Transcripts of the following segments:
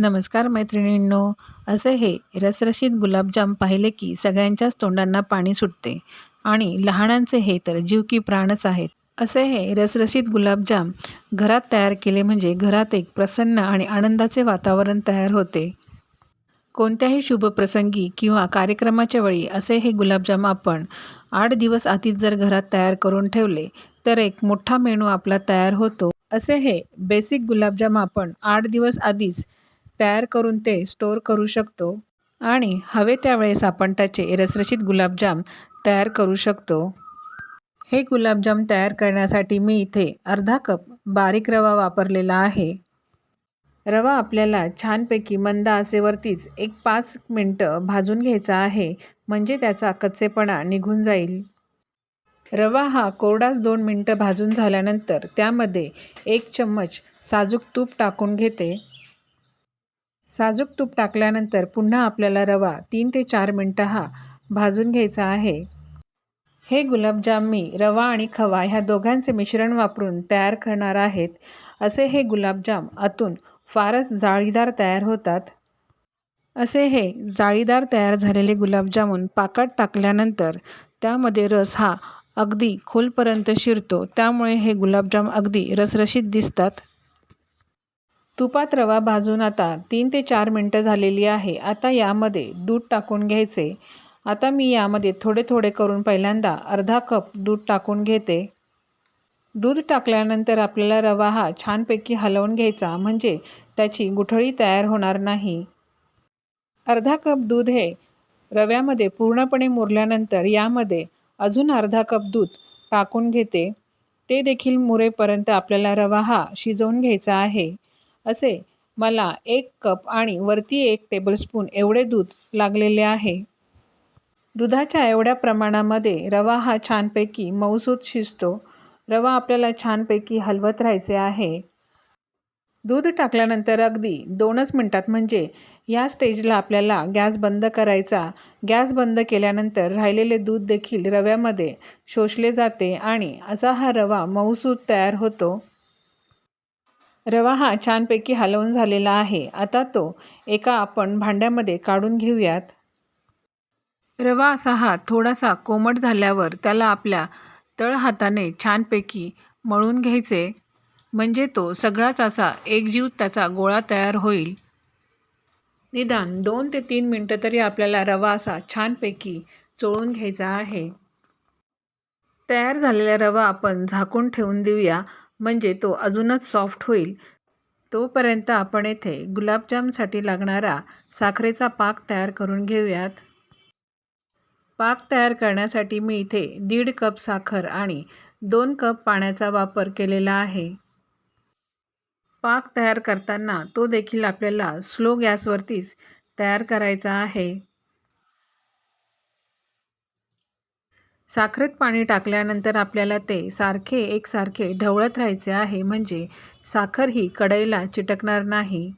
नमस्कार मैत्रिणींनो. असे हे रसरशीत गुलाबजाम पाहिले की सगळ्यांच्याच तोंडांना पाणी सुटते आणि लहानांचे हे तर जीव की प्राणच आहेत. असे हे रसरशीत गुलाबजाम घरात तयार केले म्हणजे घरात एक प्रसन्न आणि आनंदाचे वातावरण तयार होते. कोणत्याही शुभप्रसंगी किंवा कार्यक्रमाच्या वेळी असे हे गुलाबजाम आपण 8 दिवस आधीच जर घरात तयार करून ठेवले तर एक मोठा मेनू आपला तयार होतो. असे हे बेसिक गुलाबजाम आपण 8 दिवस आधीच तयार करून ते स्टोअर करू शकतो आणि हवे त्यावेळेस आपण त्याचे रसरशीत गुलाबजाम तयार करू शकतो. हे गुलाबजाम तयार करण्यासाठी मी इथे अर्धा कप बारीक रवा वापरलेला आहे. रवा आपल्याला छानपैकी मंद आचेवरतीच एक 5 मिनटं भाजून घ्यायचा आहे, म्हणजे त्याचा कच्चेपणा निघून जाईल. रवा हा कोरडाच 2 मिनटं भाजून झाल्यानंतर त्यामध्ये 1 चम्मच साजूक तूप टाकून घेते. साजूक तूप टाकल्यानंतर पुन्हा आपल्याला रवा 3 ते 4 मिनटं हा भाजून घ्यायचा आहे. हे गुलाबजाम मी रवा आणि खवा ह्या दोघांचे मिश्रण वापरून तयार करणार आहेत. असे हे गुलाबजाम आतून फारच जाळीदार तयार होतात. असे हे जाळीदार तयार झालेले गुलाबजामुन पाकात टाकल्यानंतर त्यामध्ये रस हा अगदी खोलपर्यंत शिरतो, त्यामुळे हे गुलाबजाम अगदी रसरशीत दिसतात. तुपात रवा भाजून आता 3 ते 4 मिनटं झालेली आहे. आता यामध्ये दूध टाकून घ्यायचे. आता मी यामध्ये थोडे थोडे करून पहिल्यांदा अर्धा कप दूध टाकून घेते. दूध टाकल्यानंतर आपल्याला रवा हा छानपैकी हलवून घ्यायचा, म्हणजे त्याची गुठळी तयार होणार नाही. अर्धा कप दूध हे रव्यामध्ये पूर्णपणे मुरल्यानंतर यामध्ये अजून अर्धा कप दूध टाकून घेते. ते देखील मुरेपर्यंत आपल्याला रवा हा शिजवून घ्यायचा आहे. असे मला 1 कप आणि वरती 1 टेबलस्पून एवढे दूध लागलेले आहे. दुधाच्या एवढ्या प्रमाणामध्ये रवा हा छानपैकी मऊसूत शिजतो. रवा आपल्याला छानपैकी हलवत राहायचे आहे. दूध टाकल्यानंतर अगदी 2च मिनटात, म्हणजे या स्टेजला आपल्याला गॅस बंद करायचा. गॅस बंद केल्यानंतर राहिलेले दूध देखील रव्यामध्ये शोषले जाते आणि असा हा रवा मऊसूत तयार होतो. रवा हा छानपैकी हलवून झालेला आहे. आता तो एका आपण भांड्यामध्ये काढून घेऊयात. रवा असा हा थोडासा कोमट झाल्यावर त्याला आपल्या तळहाताने छानपैकी मळून घ्यायचे, म्हणजे तो सगळाच असा एकजीव त्याचा गोळा तयार होईल. निदान 2 ते 3 मिनटं तरी आपल्याला रवा असा छानपैकी चोळून घ्यायचा आहे. तयार झालेला रवा आपण झाकून ठेवून देऊया, म्हणजे तो अजूनच सॉफ्ट होईल. तोपर्यंत आपण येथे गुलाबजामसाठी लागणारा साखरेचा पाक तयार करून घेऊयात. पाक तयार करण्यासाठी मी इथे 1.5 कप साखर आणि 2 कप पाण्याचा वापर केलेला आहे. पाक तयार करताना तो देखील आपल्याला स्लो गॅसवरतीच तयार करायचा आहे. साखरेत पाणी टाकल्यानंतर आपल्याला ते एकसारखे ढवळत राहायचे आहे, म्हणजे साखर ही कढईला चिटकणार नाही.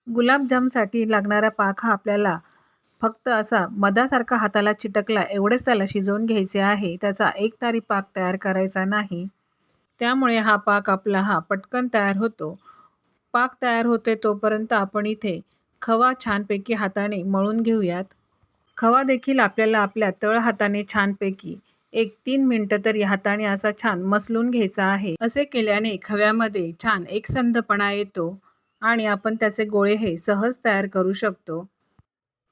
गुलाबजामसाठी लागणारा पाक हा आपल्याला फक्त असा मधासारखा हाताला चिटकला एवढेच त्याला शिजवून घ्यायचे आहे. त्याचा एकतारी पाक तयार करायचा नाही. त्यामुळे हा पाक आपला हा पटकन तयार होतो. पाक तयार होते तोपर्यंत आपण इथे खवा छानपैकी हाताने मळून घेऊयात. खवा देखील आपल्याला आपल्या तळहाताने छानपैकी 1-3 मिनटं तरी हाताने असा छान मसलून घ्यायचा आहे. असे केल्याने खव्यामध्ये छान एकसंधपणा येतो आणि आपण त्याचे गोळे हे सहज तयार करू शकतो.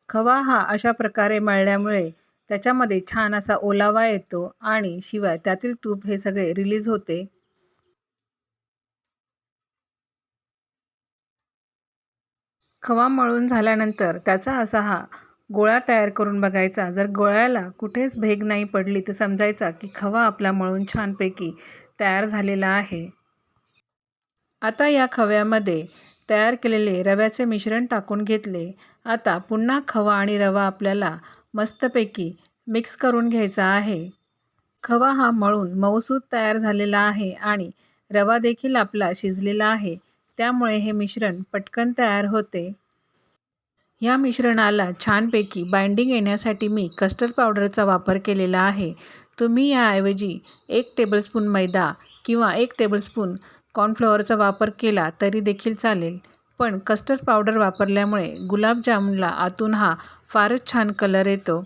खवा हा अशा प्रकारे मळल्यामुळे त्याच्यामध्ये छान असा ओलावा येतो आणि शिवाय त्यातील तूप हे सगळे रिलीज होते. खवा मळून झाल्यानंतर त्याचा असा हा गोळा तयार करून बघायचा. जर गोळ्याला कुठेच भेग नाही पडली तर समजायचा की खवा आपला मळून छानपैकी तयार झालेला आहे. आता या खव्यामध्ये तयार केलेले रव्याचे मिश्रण टाकून घेतले. आता पुन्हा खवा आणि रवा आपल्याला मस्तपैकी मिक्स करून घ्यायचा आहे. खवा हा मळून मऊसूत तयार झालेला आहे आणि रवा देखील आपला शिजलेला आहे, त्यामुळे हे मिश्रण पटकन तयार होते. या मिश्रणाला छानपैकी बाइंडिंग येण्यासाठी मी कस्टर्ड पावडरचा वापर केलेला आहे. तुम्ही याऐवजी 1 टेबलस्पून मैदा किंवा 1 टेबलस्पून कॉर्नफ्लॉवरचा वापर केला तरी देखील चालेल. पण कस्टर्ड पावडर वापरल्यामुळे गुलाबजामला आतून हा फारच छान कलर येतो.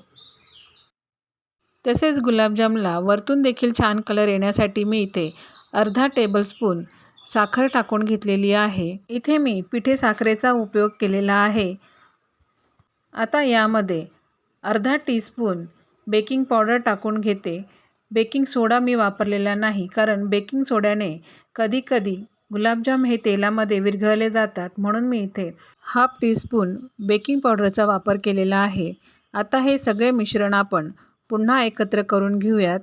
तसेच गुलाबजामला वरतून देखील छान कलर येण्यासाठी मी इथे अर्धा टेबलस्पून साखर टाकून घेतलेली आहे. इथे मी पिठे साखरेचा उपयोग केलेला आहे. आता यामध्ये अर्धा टीस्पून बेकिंग पावडर टाकून घेते. बेकिंग सोडा मी वापरलेला नाही, कारण बेकिंग सोड्याने कधीकधी गुलाबजाम हे तेलामध्ये विरघळले जातात, म्हणून मी इथे हाफ टीस्पून बेकिंग पावडरचा वापर केलेला आहे. आता हे सगळे मिश्रण आपण पुन्हा एकत्र करून घेऊयात.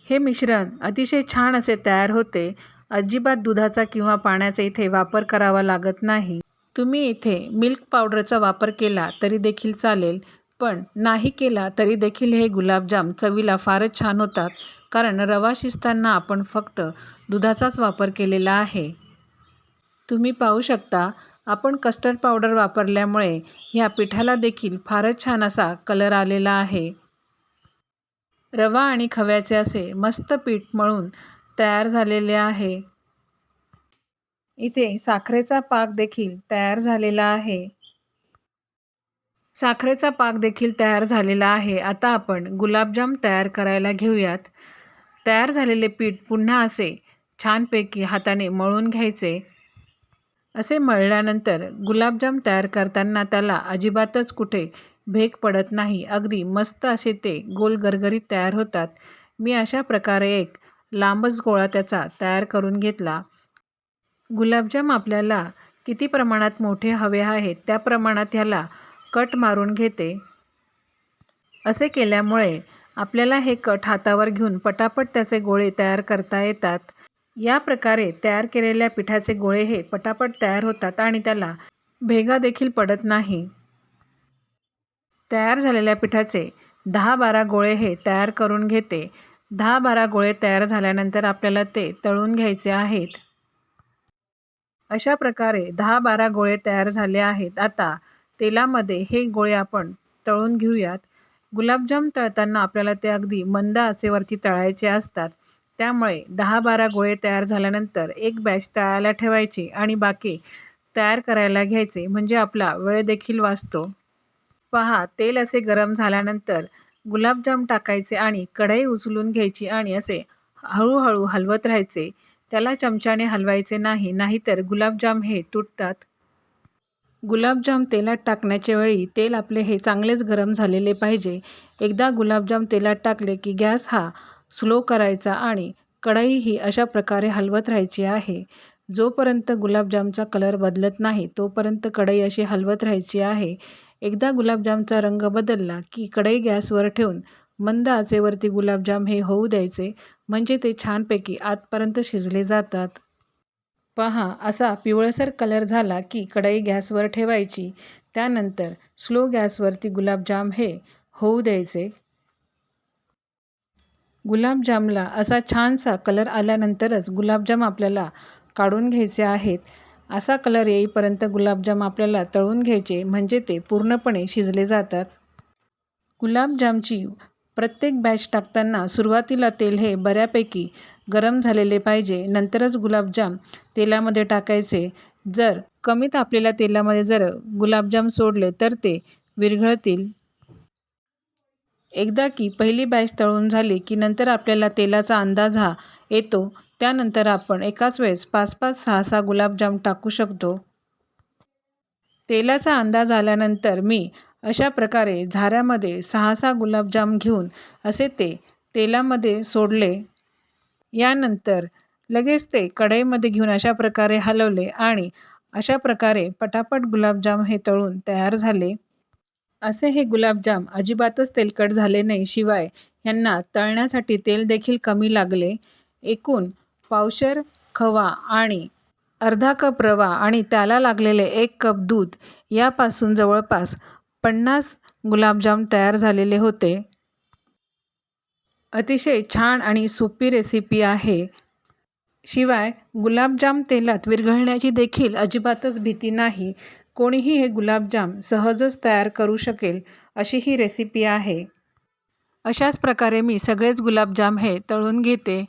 हे मिश्रण अतिशय छान असे तयार होते. अजिबात दुधाचा किंवा पाण्याचा इथे वापर करावा लागत नाही. तुम्ही इथे मिल्क पावडरचा वापर केला तरी देखील चालेल, पण नाही केला तरी देखील हे गुलाबजाम चवीला फारच छान होतात, कारण रवा शिजताना आपण फक्त दुधाचाच वापर केलेला आहे. तुम्ही पाहू शकता, आपण कस्टर्ड पावडर वापरल्यामुळे ह्या पिठाला देखील फारच छान असा कलर आलेला आहे. रवा आणि खव्याचे असे मस्त पीठ मळून तयार झालेले आहे. इथे साखरेचा पाक देखील तयार झालेला आहे. साखरेचा पाक देखील तयार झालेला आहे. आता आपण गुलाबजाम तयार करायला घेऊयात. तयार झालेले पीठ पुन्हा असे छानपैकी हाताने मळून घ्यायचे. असे मळल्यानंतर गुलाबजाम तयार करताना त्याला अजिबातच कुठे भेग पडत नाही. अगदी मस्त असे ते गोल गरगरीत तयार होतात. मी अशा प्रकारे एक लांबच गोळा त्याचा तयार करून घेतला. गुलाबजाम आपल्याला किती प्रमाणात मोठे हवे आहेत त्या प्रमाणात ह्याला कट मारून घेते. असे केल्यामुळे आपल्याला हे कट हातावर घेऊन पटापट त्याचे गोळे तयार करता येतात. या प्रकारे तयार केलेल्या पिठाचे गोळे हे पटापट तयार होतात आणि त्याला भेगा देखील पडत नाही. तयार झालेल्या पिठाचे 10-12 गोळे हे तयार करून घेते. 10-12 गोळे तयार झाल्यानंतर आपल्याला ते तळून घ्यायचे आहेत. अशा प्रकारे 10-12 गोळे तयार झाले आहेत. आता तेलामध्ये हे गोळे आपण तळून घेऊयात. गुलाबजाम तळताना आपल्याला ते अगदी मंद आचेवरती तळायचे असतात. त्यामुळे 10-12 गोळे तयार झाल्यानंतर एक बॅच तळायला ठेवायची आणि बाकी तयार करायला घ्यायचे, म्हणजे आपला वेळ देखील वाचतो. पहा, तेल असे गरम झाल्यानंतर गुलाबजाम टाकायचे आणि कढई उचलून घ्यायची आणि असे हळूहळू हलवत राहायचे. त्याला चमच्याने हलवायचे नाही, नाहीतर गुलाबजाम हे तुटतात. गुलाबजाम तेलात टाकण्याच्या वेळी तेल आपले हे चांगलेच गरम झालेले पाहिजे. एकदा गुलाबजाम तेलात टाकले की गॅस हा स्लो करायचा आणि कढई ही अशा प्रकारे हलवत राहायची आहे. जोपर्यंत गुलाबजामचा कलर बदलत नाही तोपर्यंत कढई अशी हलवत राहायची आहे. एकदा गुलाबजामचा रंग बदलला की कढई गॅसवर ठेवून मंद आचेवरती गुलाबजाम हे होऊ द्यायचे, म्हणजे ते छानपैकी आतपर्यंत शिजले जातात. पहा, असा पिवळसर कलर झाला की कढई गॅसवर ठेवायची. त्यानंतर स्लो गॅसवरती गुलाबजाम हे होऊ द्यायचे. गुलाबजामला असा छानसा कलर आल्यानंतरच गुलाबजाम आपल्याला काढून घ्यायचे आहेत. असा कलर येईपर्यंत गुलाबजाम आपल्याला तळून घ्यायचे, म्हणजे ते पूर्णपणे शिजले जातात. गुलाबजामची प्रत्येक बॅच टाकताना सुरुवातीला तेल हे बऱ्यापैकी गरम झालेले पाहिजे, नंतरच गुलाबजाम तेलामध्ये टाकायचे. जर कमी तापलेल्या तेलामध्ये जर गुलाबजाम सोडले तर ते विरघळतील. एकदा की पहिली बॅच तळून झाली की नंतर आपल्याला तेलाचा अंदाज हा येतो. त्यानंतर आपण एकाच वेळेस 5-5, 6-6 गुलाबजाम टाकू शकतो. तेलाचा अंदाज आल्यानंतर मी अशा प्रकारे झाऱ्यामध्ये 6-6 गुलाबजाम घेऊन असे ते तेलामध्ये सोडले. यानंतर लगेच ते कढईमध्ये घेऊन अशा प्रकारे हलवले आणि अशा प्रकारे पटापट गुलाबजाम हे तळून तयार झाले. असे हे गुलाबजाम अजिबातच तेलकट झाले नाही, शिवाय यांना तळण्यासाठी तेल देखील कमी लागले. एकूण पावशेर खवा आणि अर्धा कप रवा आणि त्याला लागलेले 1 कप दूध यापासून जवळपास 50 गुलाबजाम तयार झालेले होते. अतिशय छान आणि सोपी रेसिपी आहे. शिवाय गुलाबजाम तेलात विरघळण्याची देखील अजिबातच भीती नाही. कोणीही हे गुलाबजाम सहजच तयार करू शकेल अशी ही रेसिपी आहे. अशाच प्रकारे मी सगळेच गुलाबजाम हे तळून घेते.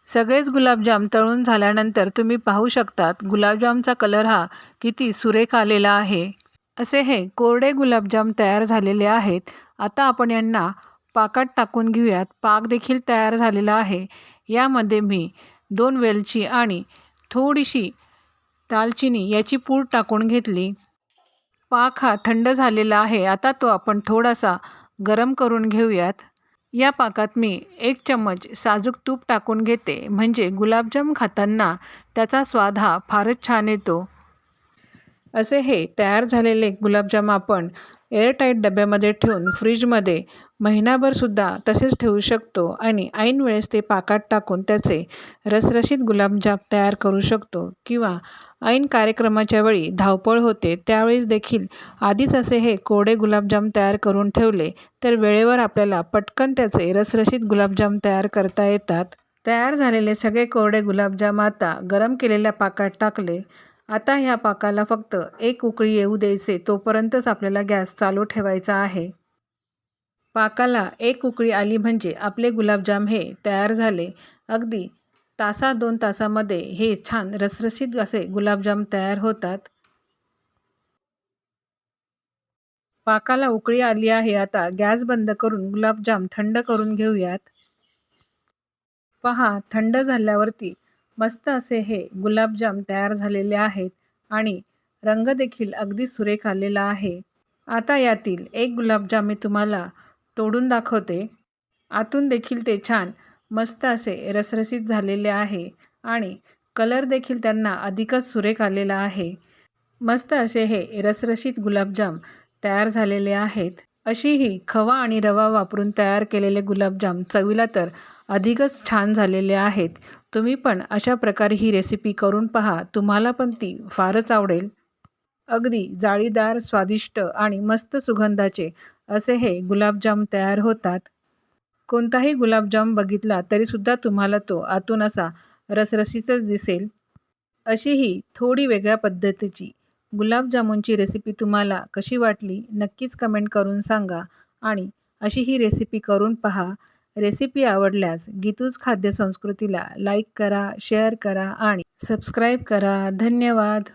सगळेच गुलाबजाम तळून झाल्यानंतर तुम्ही पाहू शकतात गुलाबजामचा कलर हा किती सुरेख आलेला आहे. असे हे कोरडे गुलाबजाम तयार झालेले आहेत. आता आपण यांना पाकात टाकून घेऊयात. पाक देखील तयार झालेला आहे. यामध्ये मी 2 वेलची आणि थोडीशी दालचिनी याची पूड टाकून घेतली. पाक हा थंड झालेला आहे. आता तो आपण थोडासा गरम करून घेऊयात. या पाकात मी 1 चम्मच साजूक तूप टाकून घेते, म्हणजे गुलाबजाम खाताना त्याचा स्वाद हा फारच छान येतो. असे हे तयार झालेले गुलाबजाम आपण एअरटाईट डब्यामध्ये ठेवून फ्रीजमध्ये महिनाभरसुद्धा तसेच ठेवू शकतो आणि ऐन वेळेस ते पाकात टाकून त्याचे रसरशीत गुलाबजाम तयार करू शकतो. किंवा ऐन कार्यक्रमाच्या वेळी धावपळ होते त्यावेळेस देखील आधीच असे हे कोरडे गुलाबजाम तयार करून ठेवले तर वेळेवर आपल्याला पटकन त्याचे रसरशीत गुलाबजाम तयार करता येतात. तयार झालेले सगळे कोरडे गुलाबजाम आता गरम केलेल्या पाकात टाकले. आता ह्या पाकाला फक्त 1 उकळी येऊ द्यायचे, तोपर्यंतच आपल्याला गॅस चालू ठेवायचा आहे. पाकाला 1 उकळी आली म्हणजे आपले गुलाबजाम हे तयार झाले. अगदी तासा 2 तासामध्ये हे छान रसरशीत असे गुलाबजाम तयार होतात. पाकाला उकळी आली आहे. आता गॅस बंद करून गुलाबजाम थंड करून घेऊयात. पहा, थंड झाल्यावरती मस्त असे हे गुलाबजाम तयार झालेले आहेत आणि रंग देखील अगदी सुरेख आलेला आहे. आता यातील एक गुलाबजाम मी तुम्हाला तोडून दाखवते. आतून देखील ते छान मस्त असे रसरशीत झालेले आहे आणि कलर देखील त्यांना अधिकच सुरेख आलेला आहे. मस्त असे हे रसरशीत गुलाबजाम तयार झालेले आहेत. अशी ही खवा आणि रवा वापरून तयार केलेले गुलाबजाम चवीला तर अधिकच छान झालेले आहेत. तुम्ही पण अशा प्रकारे ही रेसिपी करून पहा. तुम्हाला पण ती फारच आवडेल. अगदी जाळीदार, स्वादिष्ट आणि मस्त सुगंधाचे असे हे गुलाबजाम तयार होतात. कोणताही गुलाबजाम बघितला तरीसुद्धा तुम्हाला तो आतून असा रसरशीतच दिसेल. अशी ही थोडी वेगळ्या पद्धतीची गुलाबजामुनची रेसिपी तुम्हाला कशी वाटली नक्कीच कमेंट करून सांगा आणि अशी ही रेसिपी करून पहा. रेसिपी आवडल्यास गीतूज खाद्य संस्कृतीला लाईक करा, शेअर करा आणि सबस्क्राईब करा. धन्यवाद.